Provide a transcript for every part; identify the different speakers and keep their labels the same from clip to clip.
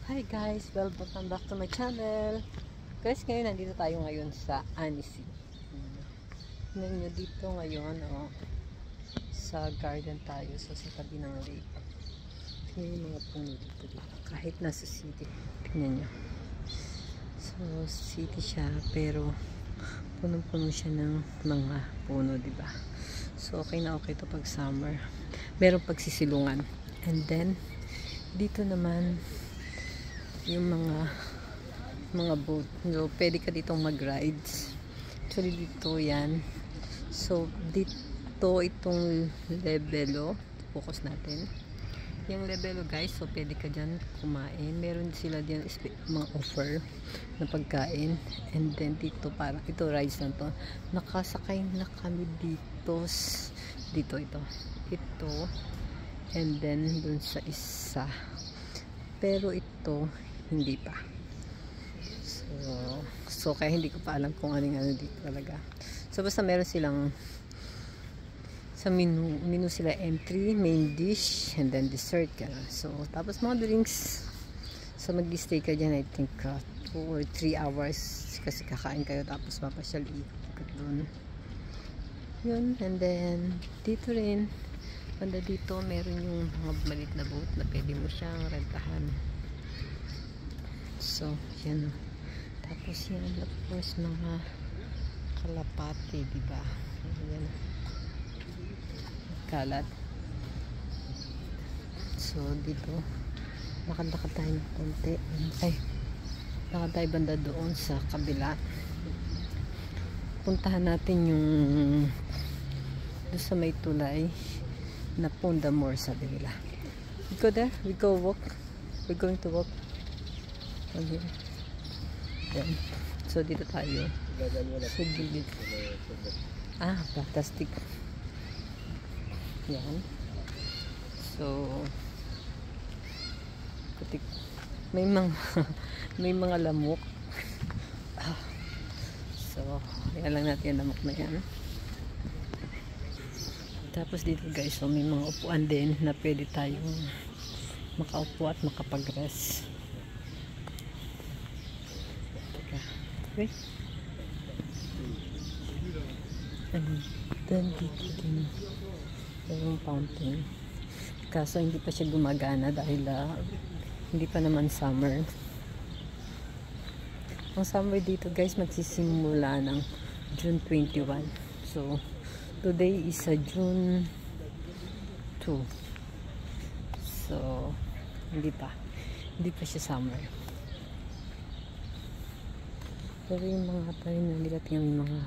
Speaker 1: Hi guys, welcome back to my channel. Guys, ngayon nandito tayo ngayon sa Annecy. Tingnan nyo dito ngayon, sa garden tayo, so sa tabi ng lake. Tingnan yung mga puno dito. Kahit nasa city, tingnan nyo. So, city siya, pero punong-puno siya ng mga puno, diba? So, okay na okay to pag summer. Merong pagsisilungan. And then, dito naman, yung mga boat. So, pwede ka ditong mag-rides. Actually, dito yan. So, dito itong Lebelo. Focus natin. Yung Lebelo, guys, so pwede ka dyan kumain. Meron sila dyan mga offer na pagkain. And then, dito parang, ito rides na to. Nakasakay na kami dito. Ito. And then, dun sa isa. Pero ito, hindi pa. So kaya hindi ko pa alam kung ano dito talaga. So basta meron silang sa menu sila entry, main dish, and then dessert ka. So tapos mga drinks. So mag-stay ka dyan, I think 2 or 3 hours kasi kakain kayo tapos mapasyal ikot doon. Yun, and then dito rin banda dito meron yung mga maliit na boat na pwede mo siyang rentahan. So, yan. Tapos yan, of course, mga kalapati, diba? Yan. Kalat. So, dito, nakadakad tayo ng konti. Ay, nakadakad tayo banda doon sa kabila. Puntahan natin yung doon sa may tulay na Pont d'Amour, sabi nila. We go there, we go walk. We're going to walk. Okay. Yan. So dito tayo sa gilid. Plastic. Yan. So putik. May mga lamok. So yan lang natin yung lamok na yan. Tapos dito guys, so may mga upuan din na pwede tayong makaupo at makapag-rest. Okay. And then dito din yung fountain. Kaso hindi pa siya gumagana dahil hindi pa naman summer. Ang summer dito guys magsisimula ng June 21. So today is June 2. So hindi pa siya summer. Pero yung mga tayo na nila tingnan yung mga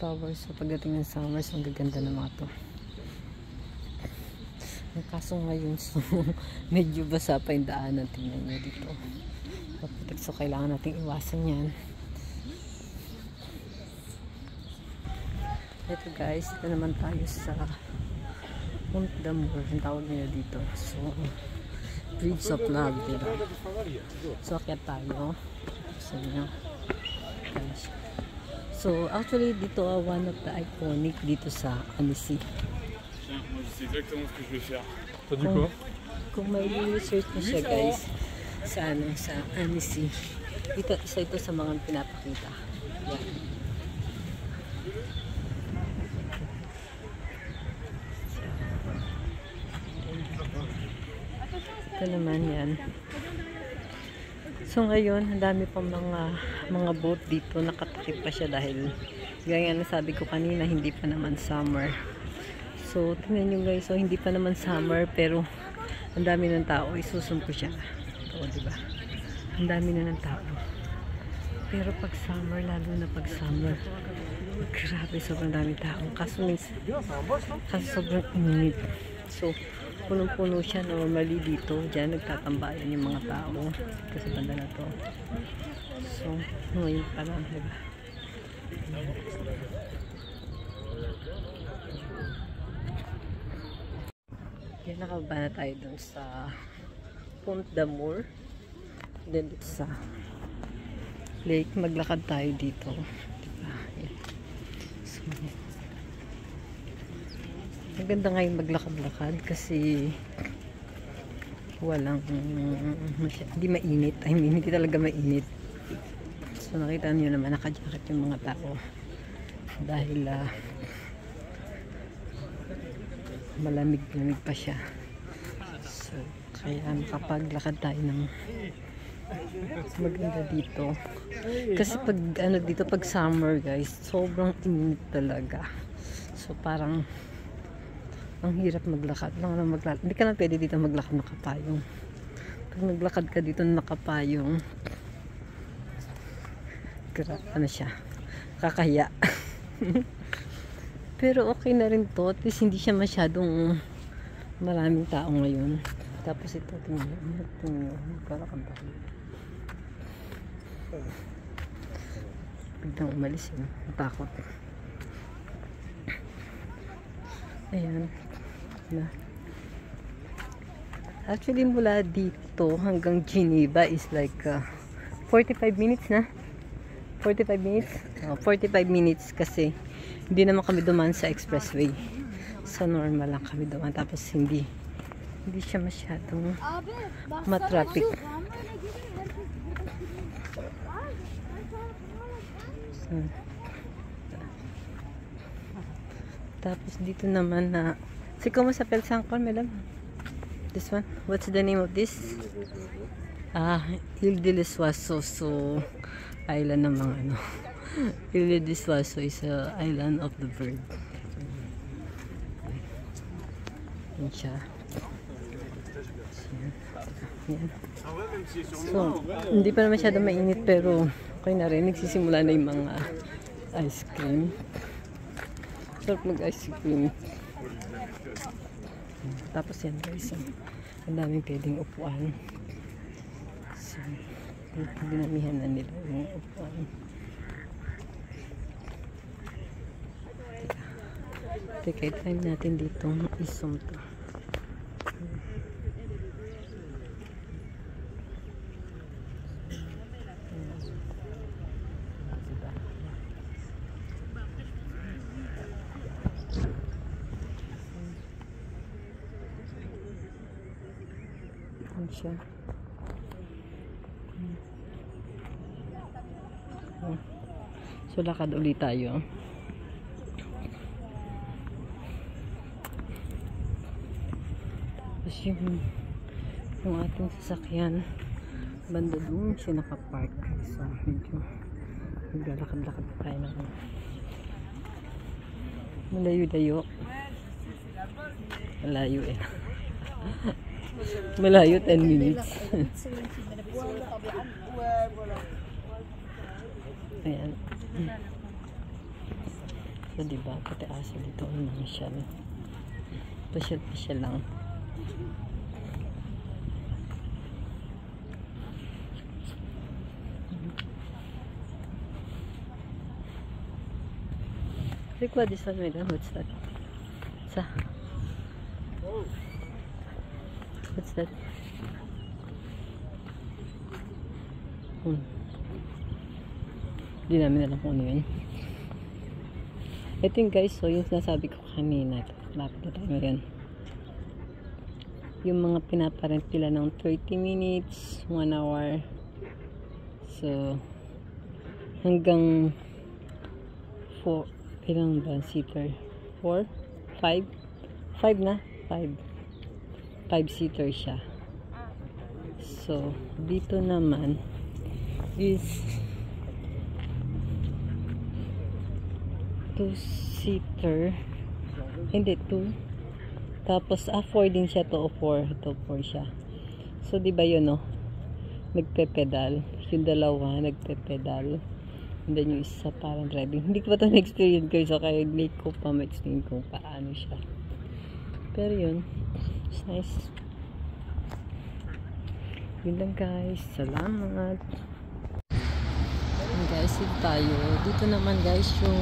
Speaker 1: flowers. So pagdating ng summer, so ang gaganda ng mga to. Ang kaso ngayon, so medyo basa pa yung daanan. Tingnan nyo dito. So kailangan natin iwasan yan. Ito guys, ito naman tayo sa Pont d'Amour. Ang tawag nila dito. So, Bridge of Love. Diba? So akyat tayo. So yun. So actually dito one of the iconic dito sa Annecy. Kung may research mo siya guys sa Annecy, isa ito sa mga pinapakita. Yan. Ito naman yan. So ngayon, ang dami pang mga boat dito, nakatakip pa siya dahil gaya na sabi ko kanina, hindi pa naman summer. So tingnan nyo guys, so hindi pa naman summer pero ang dami ng tao, isusumpo siya. Oo, diba? Ang dami na ng tao. Pero pag summer, lalo na pag summer, grabe, sobrang dami tao. Kaso sobrang init. So punong-puno siya normally dito. Diyan nagtatambayan yung mga tao kasi banda na to. So ngayon pa lang, diba? Yan, nakababa na tayo dun sa Pont d'Amour. Then dito sa lake, maglakad tayo dito. Diba? Yan. So maganda ngayon maglakad-lakad kasi walang hindi mainit. I mean, hindi talaga mainit. So nakita niyo naman naka-jacket yung mga tao dahil malamig-lamig pa siya. So kaya makapaglakad tayo ng maganda dito. Kasi pag dito pag summer guys, sobrang init talaga. So parang ang hirap maglakad. Hindi ka na pwede dito maglakad nakapayong. Pag naglakad ka dito nakapayong, ano siya, kakahiya. Pero okay na rin to. At least hindi siya masyadong maraming tao ngayon. Tapos ito, tingnan. Kalakanta ko. Biglang umalis yun. Natakot. Ayan. Na. Actually, mula dito hanggang Geneva is like 45 minutes na. 45 minutes? 45 minutes kasi hindi naman kami dumaan sa expressway. So, normal lang kami dumaan. Tapos, hindi siya masyadong matraffic. So, tapos, dito naman na si comment s'appelle ça encore, madame? This one? What's the name of this? Île de l'Oiseau. So, island ng mga ano. Île de l'Oiseau is a island of the bird. Yan siya. Yan. So, hindi pa na masyado mainit pero okay na rin. Nagsisimula na yung mga ice cream. Sarap mag-ice cream. Tapos yan guys. Ang daming pwedeng upuan. So, dinamihan na nila yung upuan. Teka, time natin dito isum to. Siya. So lakad ulit tayo. Tapos yung ating sasakyan banda doon siya nakapark. So medyo maglalakad-lakad tayo na malayo-layo. Malayo eh. Malayo 10 minutes. Ayan. So diba, pati aso dito ang mga siya. Pasyal-pasyal lang. Like what this one, madam? What's that? What's that? Hindi namin alam kung ano yun. Ito yung guys, so yung sinasabi ko kanina. Bakit na tayo ngayon? Yung mga pinaparent nila ng 30 minutes, 1 hour. So, hanggang 4, ilang ba? Seater? 4? 5? 5 na? 5-seater siya. So, dito naman is 2-seater. Hindi, 2. Tapos, 4 din siya to, 4. Ito, 4 siya. So, diba yun, no? Nagpe-pedal. Yung dalawa, nagpe-pedal. And then, yung isa parang driving. Hindi ko pa ito na-experience ko. So, kaya hindi ko pa ma-explain kung paano siya. Pero yun, it's nice. Yun lang guys. Salamat. Yun guys, dito tayo. Dito naman guys yung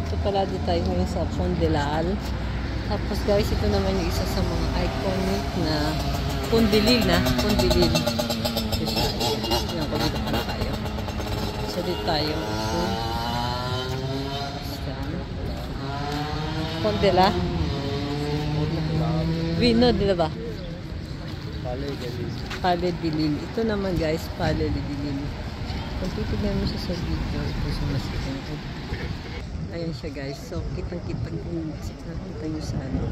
Speaker 1: ito pala dito tayo ngayon sa Fondilal. Tapos guys, ito naman yung isa sa mga iconic na Condilil na. Condilil. Yan po, dito pala tayo. So, Dito tayo. Condela. Vino, di ba? Pale di Lili. Ito naman guys, Pale di Lili. Kung titignan mo siya sa video, ito sa masikong. Ayan siya guys. So, kitang-kita nyo sa ano.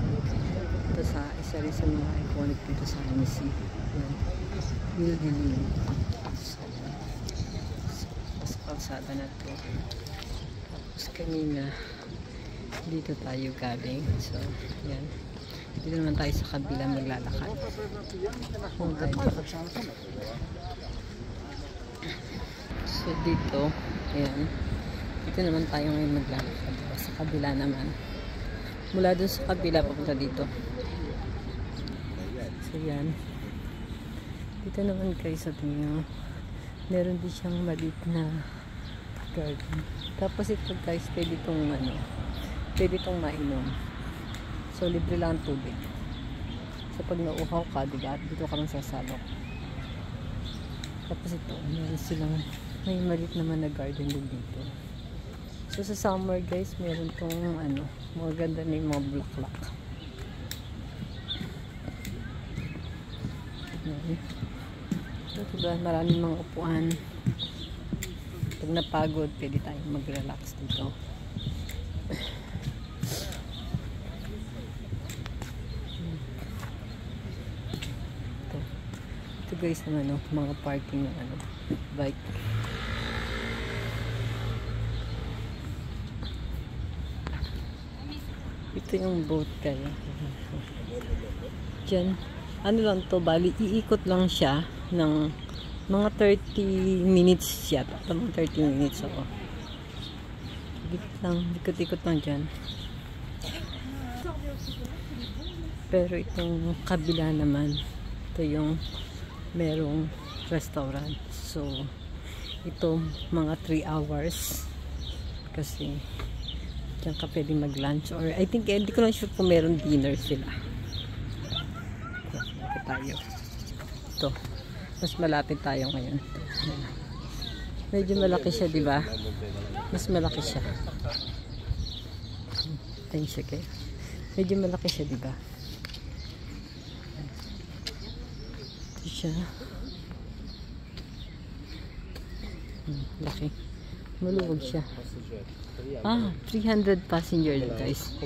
Speaker 1: Ito sa isa rin sa mga iconic dito sa Annecy. Ayan. Pale di Lili. So, kalsada na to. Tapos kanina, dito tayo galing. So, ayan. Dito naman tayo sa kabila maglalakad. So dito, ayan. Dito naman tayo ngayon maglalakad. Sa kabila naman. Mula dun sa kabila papunta dito. So yan. Dito naman guys sa tingin. Meron din siyang maliit na garden. Tapos ito guys, pwede itong ano, pwede itong mainom. So, libre lang ang tubig. So, pag nauuhaw ka, diba, dito ka lang sasalok. Tapos ito, meron silang, may maliit naman na garden din dito. So, sa summer guys, meron tong, ano, mga ganda na yung mga bulaklak. So, diba, maraming mga upuan. Pag napagod, pwede tayong mag-relax dito. Ito guys naman, no, mga parking ng ano, bike. Ito yung boat kaya. Diyan, ano lang to, bali, iikot lang siya ng mga 30 minutes yata. Tamang 30 minutes ako. Ikot lang dyan. Pero itong kabila naman, ito yung merong restaurant. So, ito mga 3 hours. Kasi, dyan ka pwede mag-lunch. Or, I think, hindi ko lang sure kung meron dinner sila. Ito tayo. Ito. Mas malapit tayo ngayon. Medyo malaki siya, di ba? Mas malaki siya. Ayun siya kayo. Medyo malaki siya, di ba? Ito siya. Laki. Maluwag siya. 300 passengers, guys.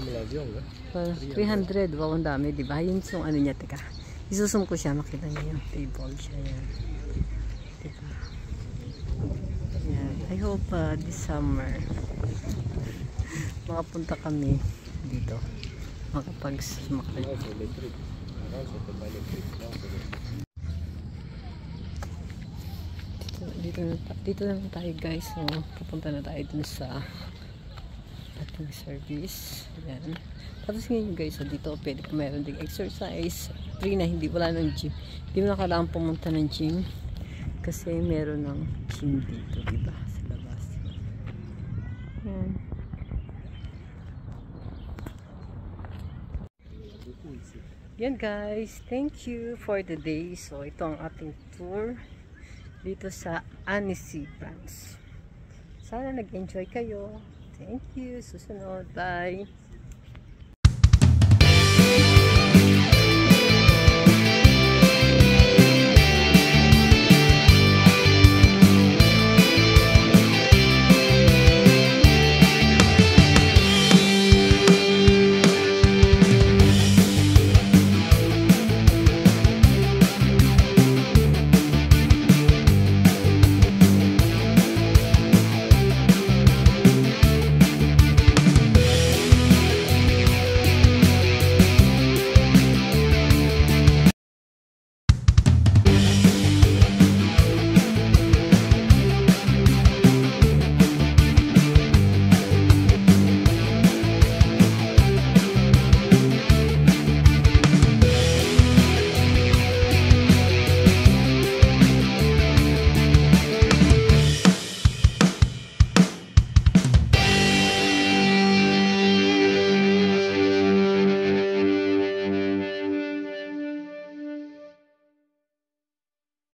Speaker 1: 300. Wow, ang dami, di ba? Yun yung ano niya, teka. Isusum ko siya, makita niyo yung table siya. Yan. Diba? Yan. I hope this summer makapunta kami dito. Makapag-sumakay. Dito naman tayo guys. So, pupunta na tayo dun sa ating service. Yan. Tapos ngayon guys, so dito pwede kung meron ding exercise. Free na, wala ng gym. Hindi mo na kailangan pumunta ng gym. Kasi meron ng gym dito, diba? Sa labas. Yan. Yan guys, thank you for the day. So ito ang ating tour dito sa Annecy, France. Sana nag-enjoy kayo. Thank you. Susunod. Bye.